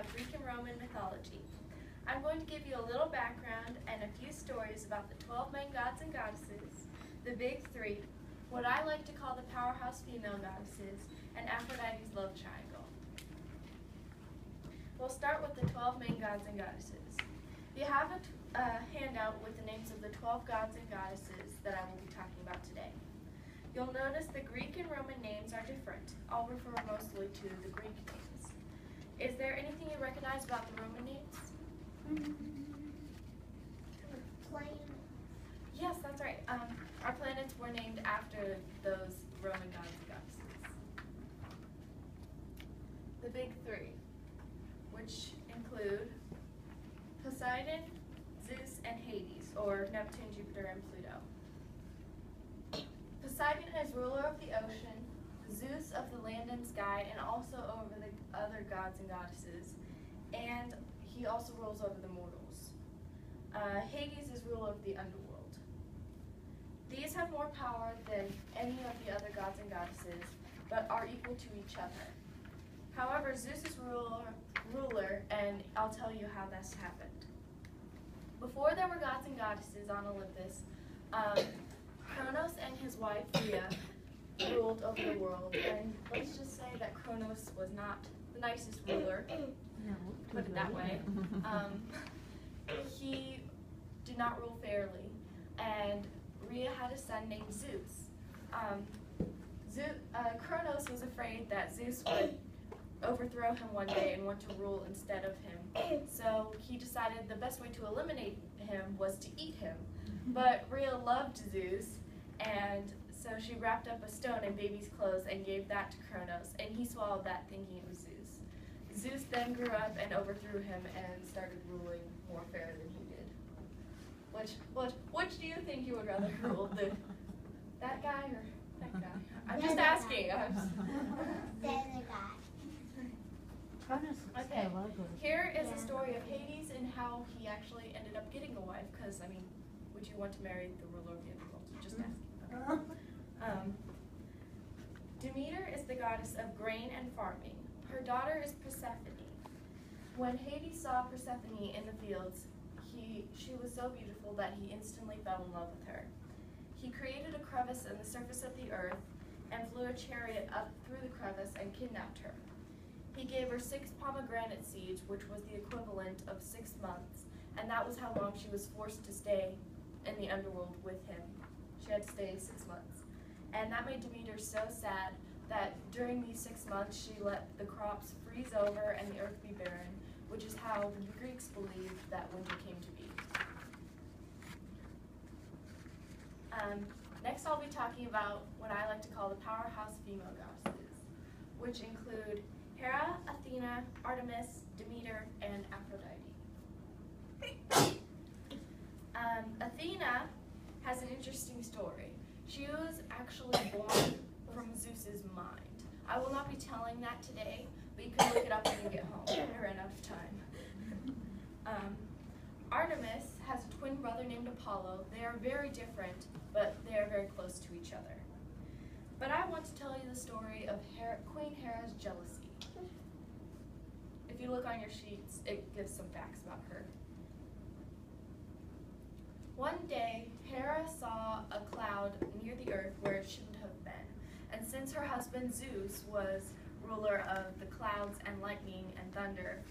about Greek and Roman mythology. I'm going to give you a little background and a few stories about the 12 main gods and goddesses, the big three, what I like to call the powerhouse female goddesses, and Aphrodite's love triangle. We'll start with the 12 main gods and goddesses. You have a handout with the names of the 12 gods and goddesses that I will be talking about today. You'll notice the Greek and Roman names are different. I'll refer mostly to the Greek names. Is there anything you recognize about the Roman names? Planet. Yes, that's right. Our planets were named after those Roman gods and goddesses. The big three, which include Poseidon, Zeus, and Hades, or Neptune, Jupiter, and Pluto. Poseidon is ruler of the ocean, Zeus of the land and sky, and also over the other gods and goddesses, and he also rules over the mortals. Hades is ruler of the underworld. These have more power than any of the other gods and goddesses, but are equal to each other. However, Zeus is ruler, and I'll tell you how this happened. Before there were gods and goddesses on Olympus, Kronos and his wife Rhea ruled over the world, and let's just say that Kronos was not the nicest ruler, put it that way. He did not rule fairly, and Rhea had a son named Zeus. Kronos was afraid that Zeus would overthrow him one day and want to rule instead of him. So he decided the best way to eliminate him was to eat him. But Rhea loved Zeus, and so she wrapped up a stone in baby's clothes and gave that to Kronos, and he swallowed that thinking it was Zeus. Zeus then grew up and overthrew him and started ruling more fair than he did. Which do you think you would rather rule? That guy or that guy? I'm just asking. The other guy. Okay, here is a story of Hades and how he actually ended up getting a wife, because, I mean, would you want to marry the ruler of the underworld? Just asking. Demeter is the goddess of grain and farming. Her daughter is Persephone. When Hades saw Persephone in the fields, she was so beautiful that he instantly fell in love with her. He created a crevice in the surface of the earth and flew a chariot up through the crevice and kidnapped her. He gave her 6 pomegranate seeds, which was the equivalent of 6 months, and that was how long she was forced to stay in the underworld with him. She had to stay 6 months. And that made Demeter so sad that during these 6 months she let the crops freeze over and the earth be barren, which is how the Greeks believed that winter came to be. Next I'll be talking about what I like to call the powerhouse female goddesses, which include Hera, Athena, Artemis, Demeter, and Aphrodite. Athena has an interesting story. She was actually born from Zeus's mind. I will not be telling that today, but you can look it up when you get home. I ran out of time. Artemis has a twin brother named Apollo. They are very different, but they are very close to each other. But I want to tell you the story of Queen Hera's jealousy. If you look on your sheets, it gives some facts about her. One day, Hera saw a cloud near the earth where it shouldn't have been. And since her husband Zeus was ruler of the clouds and lightning and thunder,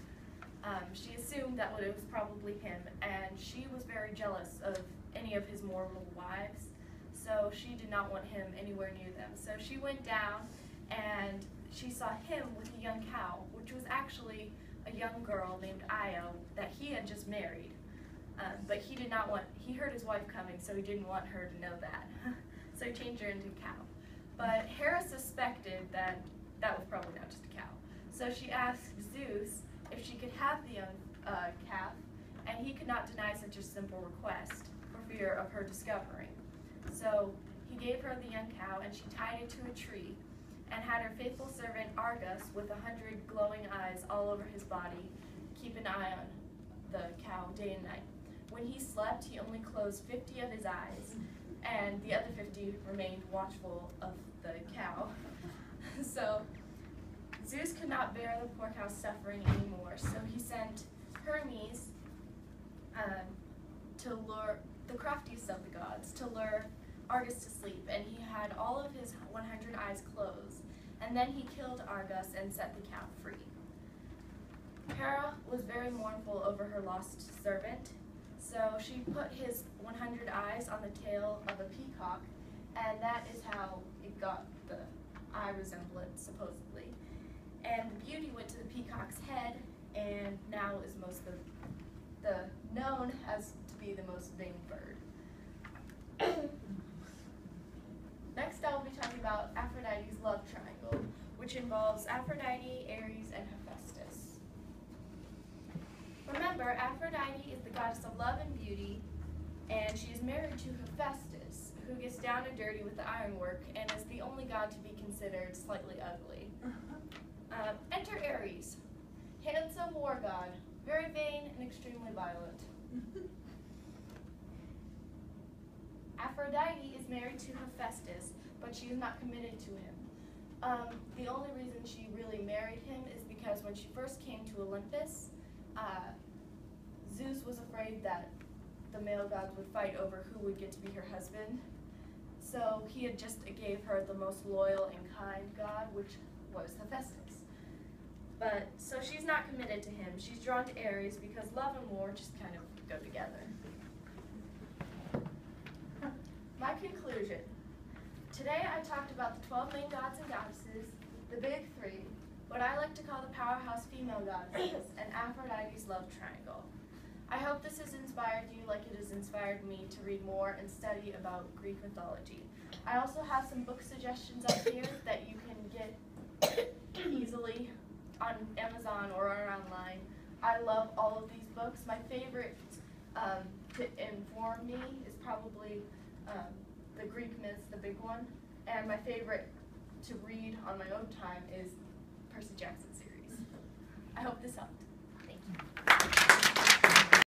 she assumed that it was probably him, and she was very jealous of any of his mortal wives, so she did not want him anywhere near them. So she went down and she saw him with a young cow, which was actually a young girl named Io that he had just married. But he heard his wife coming, so he didn't want her to know that. So he changed her into a cow. But Hera suspected that that was probably not just a cow. So she asked Zeus if she could have the young calf, and he could not deny such a simple request for fear of her discovering. So he gave her the young cow, and she tied it to a tree, and had her faithful servant Argus, with 100 glowing eyes all over his body, keep an eye on the cow day and night. When he slept, he only closed 50 of his eyes, and the other 50 remained watchful of the cow. So Zeus could not bear the poor cow's suffering anymore, so he sent Hermes to lure the craftiest of the gods, to lure Argus to sleep, and he had all of his 100 eyes closed, and then he killed Argus and set the cow free. Hera was very mournful over her lost servant, so she put his 100 eyes on the tail of a peacock, and that is how it got the eye resemblance, supposedly. And the beauty went to the peacock's head, and now is known as to be the most vain bird. Next, I will be talking about Aphrodite's love triangle, which involves Aphrodite, Ares, and Hephaestus. Remember, Aphrodite is the goddess of love and beauty, and she is married to Hephaestus, who gets down and dirty with the ironwork and is the only god to be considered slightly ugly. Enter Ares, handsome war god, very vain and extremely violent. Aphrodite is married to Hephaestus, but she is not committed to him. The only reason she really married him is because when she first came to Olympus, Zeus was afraid that the male gods would fight over who would get to be her husband. So he had just gave her the most loyal and kind god, which was Hephaestus. So she's not committed to him. She's drawn to Ares because love and war just kind of go together. My conclusion. Today I talked about the 12 main gods and goddesses, the big three, what I like to call the powerhouse female goddesses, and Aphrodite's love triangle. I hope this has inspired you like it has inspired me to read more and study about Greek mythology. I also have some book suggestions up here that you can get easily on Amazon or online. I love all of these books. My favorite to inform me is probably the Greek myths, the big one, and my favorite to read on my own time is Percy Jackson series. I hope this helps.